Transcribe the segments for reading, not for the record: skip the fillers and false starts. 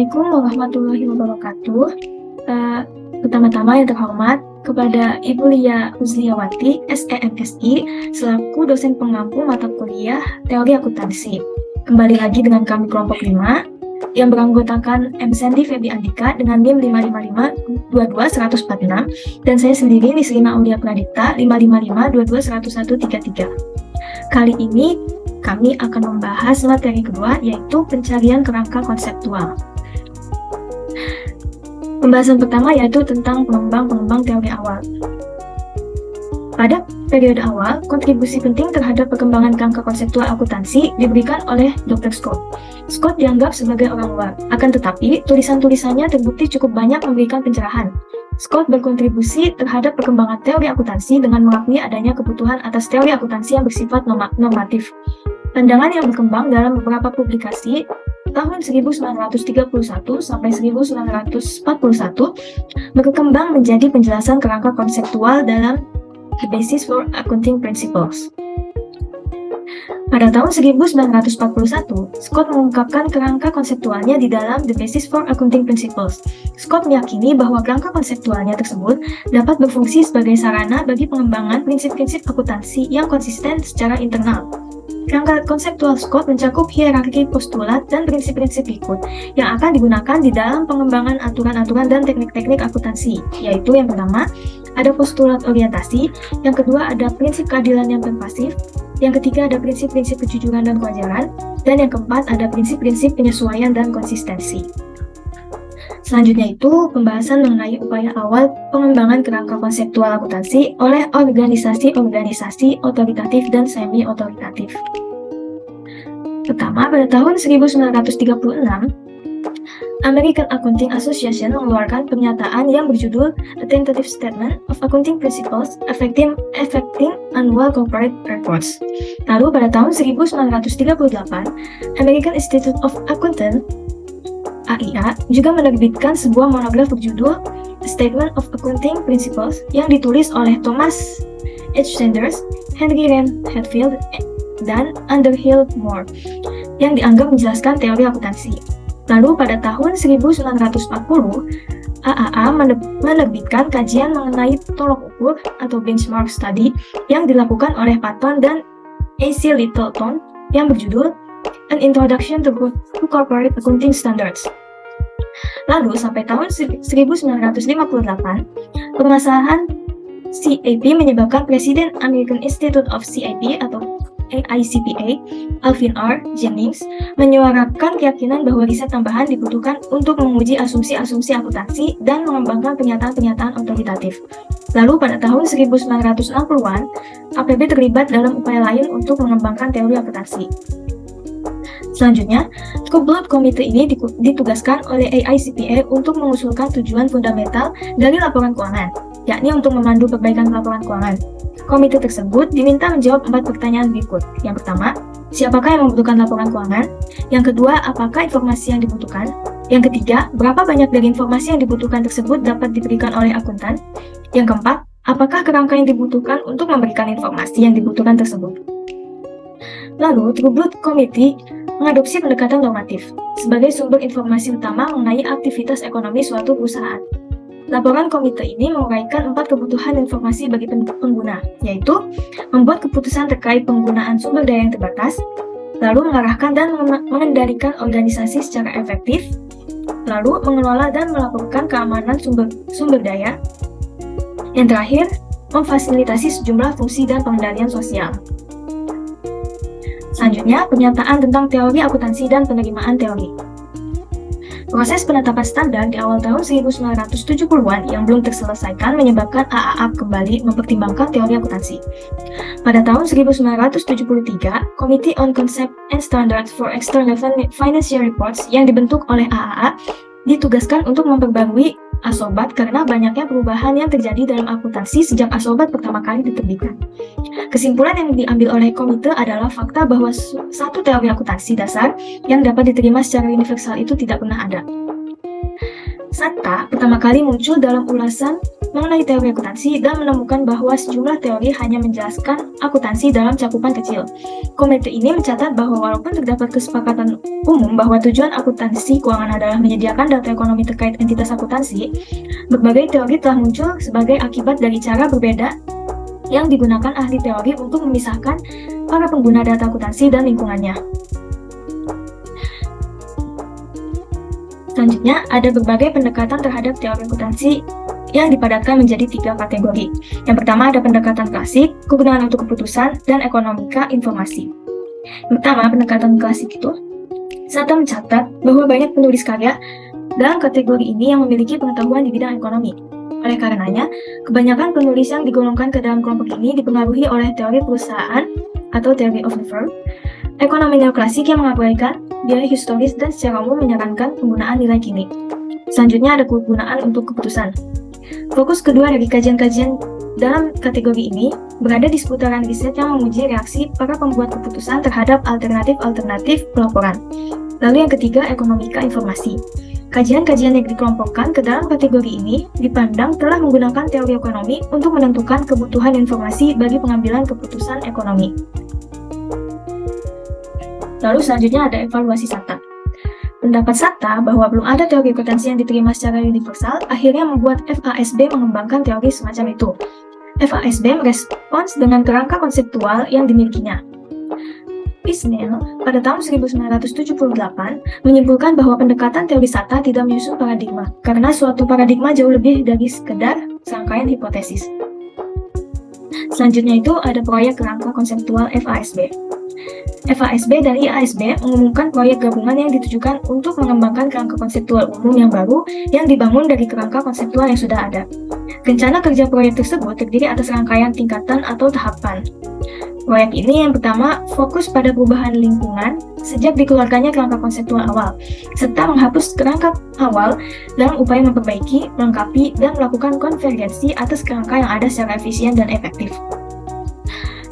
Assalamualaikum warahmatullahi wabarakatuh. Pertama-tama yang terhormat kepada Ibu Lia Uzliawati, SEMSI, selaku dosen pengampu mata kuliah Teori Akuntansi. Kembali lagi dengan kami kelompok 5 yang beranggotakan M. Sandy Febi Andika dengan NIM 555-22-146 dan saya sendiri Nisrina Aulia Pradipta 555-22-10133. Kali ini kami akan membahas materi kedua, yaitu pencarian kerangka konseptual. Pembahasan pertama yaitu tentang pengembang teori awal. Pada periode awal, kontribusi penting terhadap perkembangan kerangka konseptual akuntansi diberikan oleh Dr. Scott. Scott dianggap sebagai orang luar, akan tetapi tulisan-tulisannya terbukti cukup banyak memberikan pencerahan. Scott berkontribusi terhadap perkembangan teori akuntansi dengan mengakui adanya kebutuhan atas teori akuntansi yang bersifat normatif. Pandangan yang berkembang dalam beberapa publikasi tahun 1931 sampai 1941 berkembang menjadi penjelasan kerangka konseptual dalam The Basis for Accounting Principles. Pada tahun 1941, Scott mengungkapkan kerangka konseptualnya di dalam The Basis for Accounting Principles. Scott meyakini bahwa kerangka konseptualnya tersebut dapat berfungsi sebagai sarana bagi pengembangan prinsip-prinsip akuntansi yang konsisten secara internal. Kerangka konseptual Scott mencakup hierarki postulat dan prinsip-prinsip berikut yang akan digunakan di dalam pengembangan aturan-aturan dan teknik-teknik akuntansi, yaitu yang pertama, ada postulat orientasi, yang kedua ada prinsip keadilan yang berpasif, yang ketiga ada prinsip-prinsip kejujuran dan kewajaran, dan yang keempat ada prinsip-prinsip penyesuaian dan konsistensi. Selanjutnya itu pembahasan mengenai upaya awal pengembangan kerangka konseptual akuntansi oleh organisasi-organisasi otoritatif dan semi-otoritatif. Pertama, pada tahun 1936, American Accounting Association mengeluarkan pernyataan yang berjudul A Tentative Statement of Accounting Principles Affecting Annual Corporate Reports. Lalu pada tahun 1938, American Institute of Accountants AIA juga menerbitkan sebuah monograf berjudul A Statement of Accounting Principles yang ditulis oleh Thomas H. Sanders, Henry Wren Hatfield, dan Underhill Moore yang dianggap menjelaskan teori akuntansi. Lalu pada tahun 1940, AAA menerbitkan kajian mengenai tolok ukur atau benchmark study yang dilakukan oleh Patton dan A.C. Littleton yang berjudul An Introduction to Corporate Accounting Standards. Lalu sampai tahun 1958, permasalahan CAP menyebabkan Presiden American Institute of CAP atau AICPA, Alvin R. Jennings, menyuarakan keyakinan bahwa riset tambahan dibutuhkan untuk menguji asumsi-asumsi akuntansi dan mengembangkan pernyataan-pernyataan otoritatif. Lalu pada tahun 1960-an, APB terlibat dalam upaya lain untuk mengembangkan teori akuntansi. Selanjutnya, Skoblet Committee ini ditugaskan oleh AICPA untuk mengusulkan tujuan fundamental dari laporan keuangan, yakni untuk memandu perbaikan laporan keuangan. Komite tersebut diminta menjawab 4 pertanyaan berikut. Yang pertama, siapakah yang membutuhkan laporan keuangan? Yang kedua, apakah informasi yang dibutuhkan? Yang ketiga, berapa banyak dari informasi yang dibutuhkan tersebut dapat diberikan oleh akuntan? Yang keempat, apakah kerangka yang dibutuhkan untuk memberikan informasi yang dibutuhkan tersebut? Lalu, Skoblet Committee mengadopsi pendekatan normatif sebagai sumber informasi utama mengenai aktivitas ekonomi suatu perusahaan. Laporan komite ini menguraikan 4 kebutuhan informasi bagi pengguna, yaitu membuat keputusan terkait penggunaan sumber daya yang terbatas, lalu mengarahkan dan mengendalikan organisasi secara efektif, lalu mengelola dan melaporkan keamanan sumber daya, yang terakhir, memfasilitasi sejumlah fungsi dan pengendalian sosial. Selanjutnya, pernyataan tentang teori akuntansi dan penerimaan teori. Proses penetapan standar di awal tahun 1970-an yang belum terselesaikan menyebabkan AAA kembali mempertimbangkan teori akuntansi. Pada tahun 1973, Committee on Concept and Standards for External Financial Reports yang dibentuk oleh AAA ditugaskan untuk memperbarui ASOBAT karena banyaknya perubahan yang terjadi dalam akuntansi sejak ASOBAT pertama kali diterbitkan. Kesimpulan yang diambil oleh komite adalah fakta bahwa satu teori akuntansi dasar yang dapat diterima secara universal itu tidak pernah ada. SATA pertama kali muncul dalam ulasan mengenai teori akuntansi dan menemukan bahwa sejumlah teori hanya menjelaskan akuntansi dalam cakupan kecil. Komite ini mencatat bahwa walaupun terdapat kesepakatan umum bahwa tujuan akuntansi keuangan adalah menyediakan data ekonomi terkait entitas akuntansi, berbagai teori telah muncul sebagai akibat dari cara berbeda yang digunakan ahli teori untuk memisahkan para pengguna data akuntansi dan lingkungannya. Selanjutnya, ada berbagai pendekatan terhadap teori akuntansi yang dipadatkan menjadi 3 kategori. Yang pertama ada pendekatan klasik, kegunaan untuk keputusan, dan ekonomika informasi. Pertama, pendekatan klasik itu, Sata mencatat bahwa banyak penulis karya dalam kategori ini yang memiliki pengetahuan di bidang ekonomi. Oleh karenanya, kebanyakan penulis yang digolongkan ke dalam kelompok ini dipengaruhi oleh teori perusahaan atau theory of the firm, ekonomi neoklasik yang mengabaikan biaya historis dan secara umum menyarankan penggunaan nilai kini. Selanjutnya ada kegunaan untuk keputusan. Fokus kedua dari kajian-kajian dalam kategori ini berada di seputaran riset yang menguji reaksi para pembuat keputusan terhadap alternatif-alternatif pelaporan. Lalu yang ketiga, ekonomika informasi. Kajian-kajian yang dikelompokkan ke dalam kategori ini dipandang telah menggunakan teori ekonomi untuk menentukan kebutuhan informasi bagi pengambilan keputusan ekonomi. Lalu selanjutnya ada evaluasi Sata. Pendapat Sata bahwa belum ada teori akuntansi yang diterima secara universal akhirnya membuat FASB mengembangkan teori semacam itu. FASB merespons dengan kerangka konseptual yang dimilikinya. Pisnell pada tahun 1978 menyimpulkan bahwa pendekatan teori Sata tidak menyusun paradigma, karena suatu paradigma jauh lebih dari sekedar serangkaian hipotesis. Selanjutnya itu ada proyek kerangka konseptual FASB. FASB dan IASB mengumumkan proyek gabungan yang ditujukan untuk mengembangkan kerangka konseptual umum yang baru yang dibangun dari kerangka konseptual yang sudah ada. Rencana kerja proyek tersebut terdiri atas rangkaian tingkatan atau tahapan. Proyek ini yang pertama fokus pada perubahan lingkungan sejak dikeluarkannya kerangka konseptual awal, serta menghapus kerangka awal dalam upaya memperbaiki, melengkapi, dan melakukan konvergensi atas kerangka yang ada secara efisien dan efektif.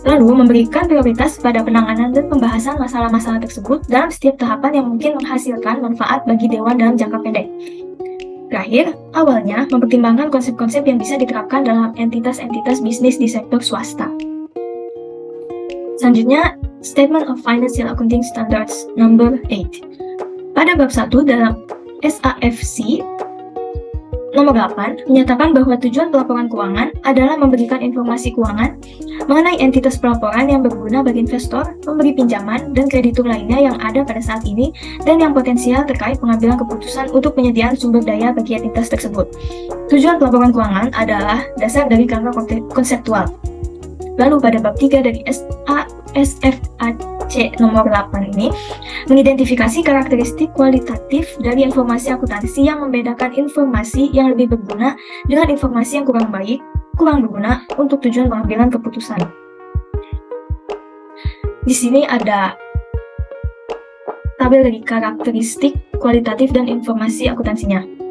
Lalu, memberikan prioritas pada penanganan dan pembahasan masalah-masalah tersebut dalam setiap tahapan yang mungkin menghasilkan manfaat bagi Dewan dalam jangka pendek. Terakhir, awalnya mempertimbangkan konsep-konsep yang bisa diterapkan dalam entitas-entitas bisnis di sektor swasta. Selanjutnya, Statement of Financial Accounting Standards Number 8. Pada bab 1 dalam SAFC Nomor 8 menyatakan bahwa tujuan pelaporan keuangan adalah memberikan informasi keuangan mengenai entitas pelaporan yang berguna bagi investor, pemberi pinjaman, dan kreditur lainnya yang ada pada saat ini dan yang potensial terkait pengambilan keputusan untuk penyediaan sumber daya bagi entitas tersebut. Tujuan pelaporan keuangan adalah dasar dari kerangka konseptual. Lalu pada bab 3 dari SFAC nomor 8 ini mengidentifikasi karakteristik kualitatif dari informasi akuntansi yang membedakan informasi yang lebih berguna dengan informasi yang kurang baik, kurang berguna untuk tujuan pengambilan keputusan. Di sini ada tabel dari karakteristik kualitatif dan informasi akuntansinya.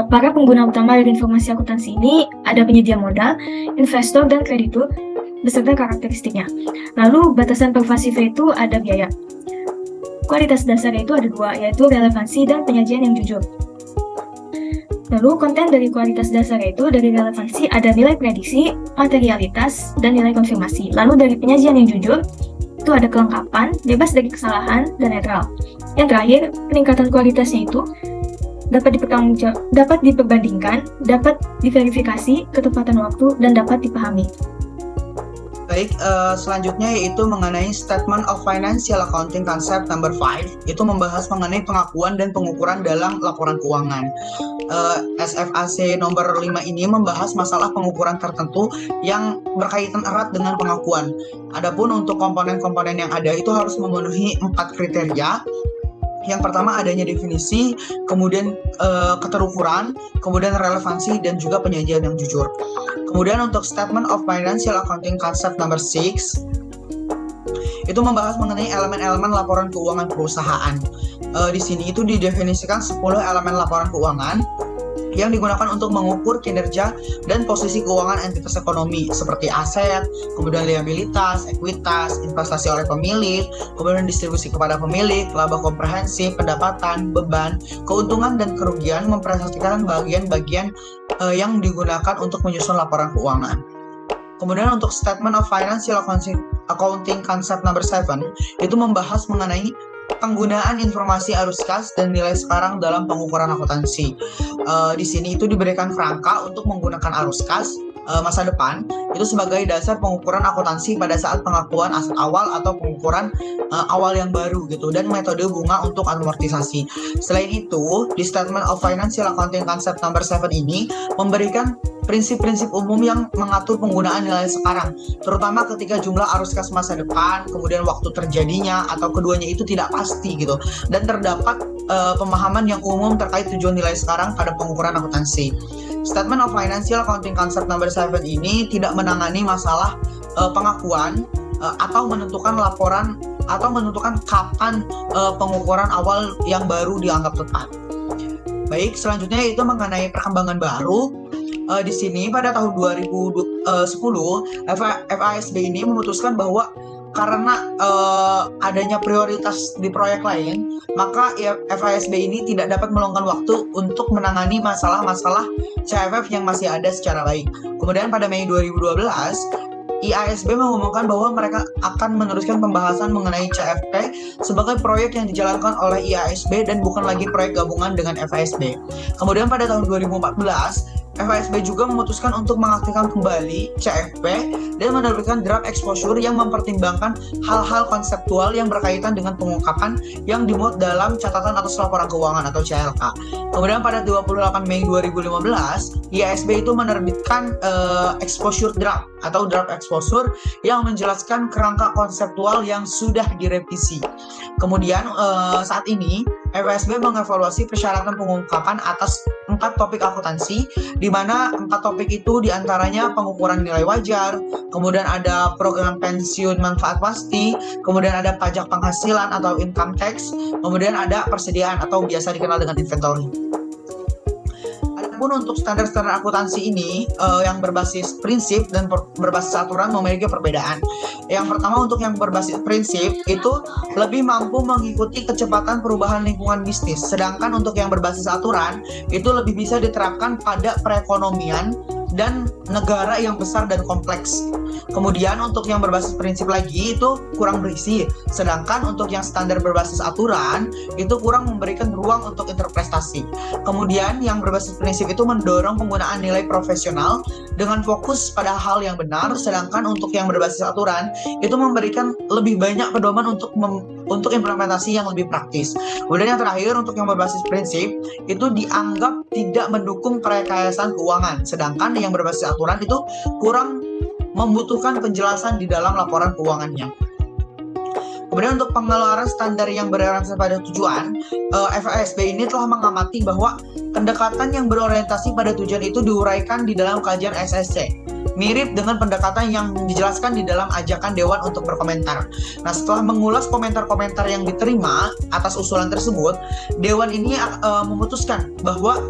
Para pengguna utama dari informasi akuntansi ini ada penyedia modal, investor, dan kreditur beserta karakteristiknya. Lalu batasan pervasifnya itu ada biaya. Kualitas dasarnya itu ada dua, yaitu relevansi dan penyajian yang jujur. Lalu konten dari kualitas dasarnya itu dari relevansi ada nilai prediksi, materialitas, dan nilai konfirmasi. Lalu dari penyajian yang jujur itu ada kelengkapan, bebas dari kesalahan, dan netral. Yang terakhir, peningkatan kualitasnya itu dapat diperbandingkan, dapat diverifikasi, ketepatan waktu, dan dapat dipahami. Baik, selanjutnya yaitu mengenai Statement of Financial Accounting Concept Number 5, itu membahas mengenai pengakuan dan pengukuran dalam laporan keuangan. SFAC nomor 5 ini membahas masalah pengukuran tertentu yang berkaitan erat dengan pengakuan. Adapun untuk komponen-komponen yang ada itu harus memenuhi 4 kriteria. Yang pertama adanya definisi, kemudian keterukuran, kemudian relevansi, dan juga penyajian yang jujur. Kemudian untuk Statement of Financial Accounting Concept Number 6, itu membahas mengenai elemen-elemen laporan keuangan perusahaan. Di sini itu didefinisikan 10 elemen laporan keuangan yang digunakan untuk mengukur kinerja dan posisi keuangan entitas ekonomi seperti aset, kemudian liabilitas, ekuitas, investasi oleh pemilik, kemudian distribusi kepada pemilik, laba komprehensif, pendapatan, beban, keuntungan dan kerugian, mempresentasikan bagian-bagian yang digunakan untuk menyusun laporan keuangan. Kemudian untuk Statement of Financial Accounting Concept number 7 itu membahas mengenai penggunaan informasi arus kas dan nilai sekarang dalam pengukuran akuntansi. Di sini itu diberikan kerangka untuk menggunakan arus kas masa depan itu sebagai dasar pengukuran akuntansi pada saat pengakuan aset awal atau pengukuran awal yang baru gitu, dan metode bunga untuk amortisasi. Selain itu, di Statement of Financial Accounting Concept number 7 ini memberikan prinsip-prinsip umum yang mengatur penggunaan nilai sekarang, terutama ketika jumlah arus kas masa depan, kemudian waktu terjadinya atau keduanya itu tidak pasti gitu, dan terdapat pemahaman yang umum terkait tujuan nilai sekarang pada pengukuran akuntansi. Statement of Financial Accounting Concept number 7 ini tidak menangani masalah pengakuan atau menentukan laporan atau menentukan kapan pengukuran awal yang baru dianggap tepat. Baik, selanjutnya itu mengenai perkembangan baru. Di sini pada tahun 2010 FASB ini memutuskan bahwa karena adanya prioritas di proyek lain, maka FASB ini tidak dapat meluangkan waktu untuk menangani masalah-masalah CFF yang masih ada secara baik. Kemudian pada Mei 2012, IASB mengumumkan bahwa mereka akan meneruskan pembahasan mengenai CFP sebagai proyek yang dijalankan oleh IASB dan bukan lagi proyek gabungan dengan FASB. Kemudian pada tahun 2014, FASB juga memutuskan untuk mengaktifkan kembali CFP dan menerbitkan draft exposure yang mempertimbangkan hal-hal konseptual yang berkaitan dengan pengungkapan yang dimuat dalam catatan atas laporan keuangan atau CLK. Kemudian pada 28 Mei 2015, IASB itu menerbitkan exposure draft atau draft exposure yang menjelaskan kerangka konseptual yang sudah direvisi. Kemudian saat ini FASB mengevaluasi persyaratan pengungkapan atas 4 topik akuntansi, di mana 4 topik itu diantaranya pengukuran nilai wajar, kemudian ada program pensiun manfaat pasti, kemudian ada pajak penghasilan atau income tax, kemudian ada persediaan atau biasa dikenal dengan inventory. Adapun untuk standar-standar akuntansi ini yang berbasis prinsip dan berbasis aturan memiliki perbedaan. Yang pertama, untuk yang berbasis prinsip itu lebih mampu mengikuti kecepatan perubahan lingkungan bisnis, sedangkan untuk yang berbasis aturan itu lebih bisa diterapkan pada perekonomian dan negara yang besar dan kompleks. Kemudian untuk yang berbasis prinsip lagi itu kurang berisi, sedangkan untuk yang standar berbasis aturan itu kurang memberikan ruang untuk interpretasi. Kemudian yang berbasis prinsip itu mendorong penggunaan nilai profesional dengan fokus pada hal yang benar, sedangkan untuk yang berbasis aturan itu memberikan lebih banyak pedoman untuk implementasi yang lebih praktis. Kemudian yang terakhir, untuk yang berbasis prinsip itu dianggap tidak mendukung perekayasaan keuangan, sedangkan yang berbasis aturan itu kurang membutuhkan penjelasan di dalam laporan keuangannya. Kemudian untuk pengeluaran standar yang berorientasi pada tujuan, FASB ini telah mengamati bahwa pendekatan yang berorientasi pada tujuan itu diuraikan di dalam kajian SSC, mirip dengan pendekatan yang dijelaskan di dalam ajakan Dewan untuk berkomentar. Nah, setelah mengulas komentar-komentar yang diterima atas usulan tersebut, Dewan ini memutuskan bahwa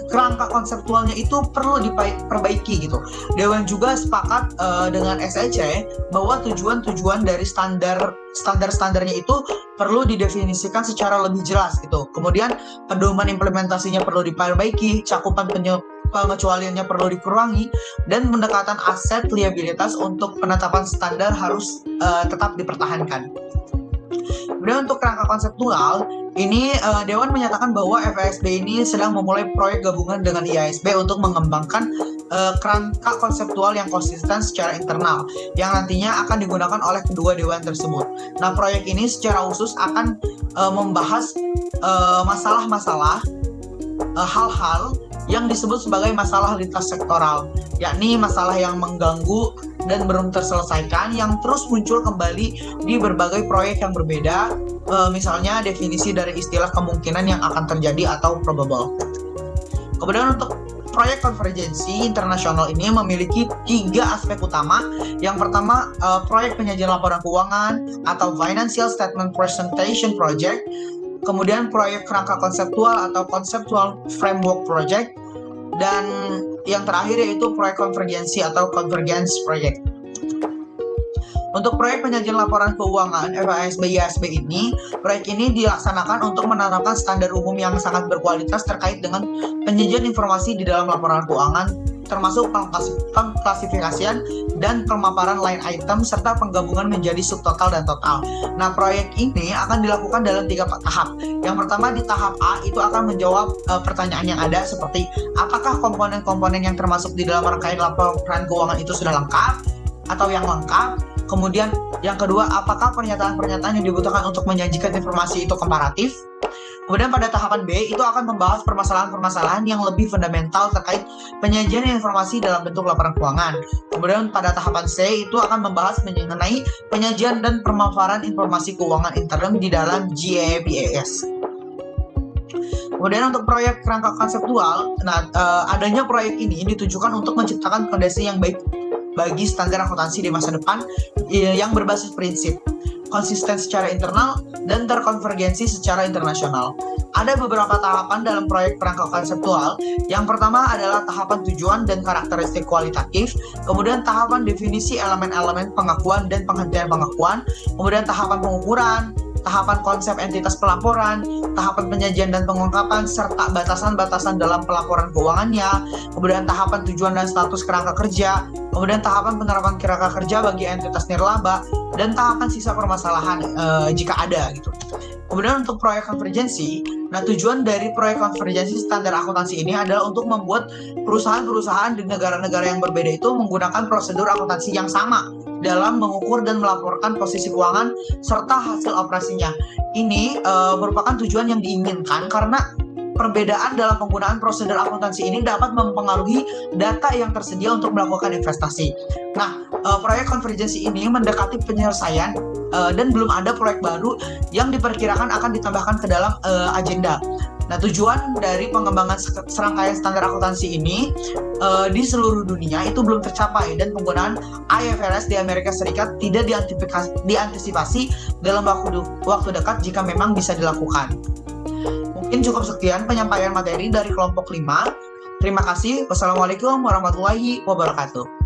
kerangka konseptualnya itu perlu diperbaiki gitu. Dewan juga sepakat dengan SEC bahwa tujuan-tujuan dari standar-standarnya itu perlu didefinisikan secara lebih jelas gitu. Kemudian pedoman implementasinya perlu diperbaiki, cakupan pengecualiannya perlu dikurangi, dan pendekatan aset liabilitas untuk penetapan standar harus tetap dipertahankan. Kemudian untuk kerangka konseptual, ini Dewan menyatakan bahwa FASB ini sedang memulai proyek gabungan dengan IASB untuk mengembangkan kerangka konseptual yang konsisten secara internal, yang nantinya akan digunakan oleh kedua Dewan tersebut. Nah, proyek ini secara khusus akan membahas masalah-masalah, hal-hal yang disebut sebagai masalah lintas sektoral, yakni masalah yang mengganggu dan belum terselesaikan yang terus muncul kembali di berbagai proyek yang berbeda, misalnya definisi dari istilah kemungkinan yang akan terjadi atau probable. Kemudian untuk proyek konvergensi internasional ini memiliki 3 aspek utama. Yang pertama, proyek penyajian laporan keuangan atau Financial Statement Presentation Project. kemudian proyek kerangka konseptual atau conceptual framework project, dan yang terakhir yaitu proyek konvergensi atau convergence project. Untuk proyek penyajian laporan keuangan FASB-IASB ini, proyek ini dilaksanakan untuk menetapkan standar umum yang sangat berkualitas terkait dengan penyajian informasi di dalam laporan keuangan, termasuk pengklasifikasian dan pemaparan line item serta penggabungan menjadi subtotal dan total. Nah, proyek ini akan dilakukan dalam 3 tahap. Yang pertama, di tahap A itu akan menjawab pertanyaan yang ada seperti apakah komponen-komponen yang termasuk di dalam rangkaian laporan keuangan itu sudah lengkap atau yang lengkap. Kemudian yang kedua, apakah pernyataan-pernyataan yang dibutuhkan untuk menyajikan informasi itu komparatif. Kemudian pada tahapan B itu akan membahas permasalahan-permasalahan yang lebih fundamental terkait penyajian informasi dalam bentuk laporan keuangan. Kemudian pada tahapan C itu akan membahas mengenai penyajian dan pemaparan informasi keuangan intern di dalam GAAP-IAS. Kemudian untuk proyek kerangka konseptual, adanya proyek ini ditujukan untuk menciptakan fondasi yang baik bagi standar akuntansi di masa depan yang berbasis prinsip, konsisten secara internal, dan terkonvergensi secara internasional. Ada beberapa tahapan dalam proyek kerangka konseptual. Yang pertama adalah tahapan tujuan dan karakteristik kualitatif, kemudian tahapan definisi elemen-elemen pengakuan dan penghentian pengakuan, kemudian tahapan pengukuran, tahapan konsep entitas pelaporan, tahapan penyajian dan pengungkapan, serta batasan-batasan dalam pelaporan keuangannya, kemudian tahapan tujuan dan status kerangka kerja, kemudian tahapan penerapan kerangka kerja bagi entitas nirlaba, dan tahapan sisa permasalahan jika ada gitu. Kemudian untuk proyek konvergensi, tujuan dari proyek konvergensi standar akuntansi ini adalah untuk membuat perusahaan-perusahaan di negara-negara yang berbeda itu menggunakan prosedur akuntansi yang sama dalam mengukur dan melaporkan posisi keuangan serta hasil operasinya. Ini merupakan tujuan yang diinginkan karena perbedaan dalam penggunaan prosedur akuntansi ini dapat mempengaruhi data yang tersedia untuk melakukan investasi. Nah, proyek konvergensi ini mendekati penyelesaian dan belum ada proyek baru yang diperkirakan akan ditambahkan ke dalam agenda. Nah, tujuan dari pengembangan serangkaian standar akuntansi ini di seluruh dunia itu belum tercapai dan penggunaan IFRS di Amerika Serikat tidak diantisipasi dalam waktu dekat jika memang bisa dilakukan. Mungkin cukup sekian penyampaian materi dari kelompok 5. Terima kasih. Wassalamualaikum warahmatullahi wabarakatuh.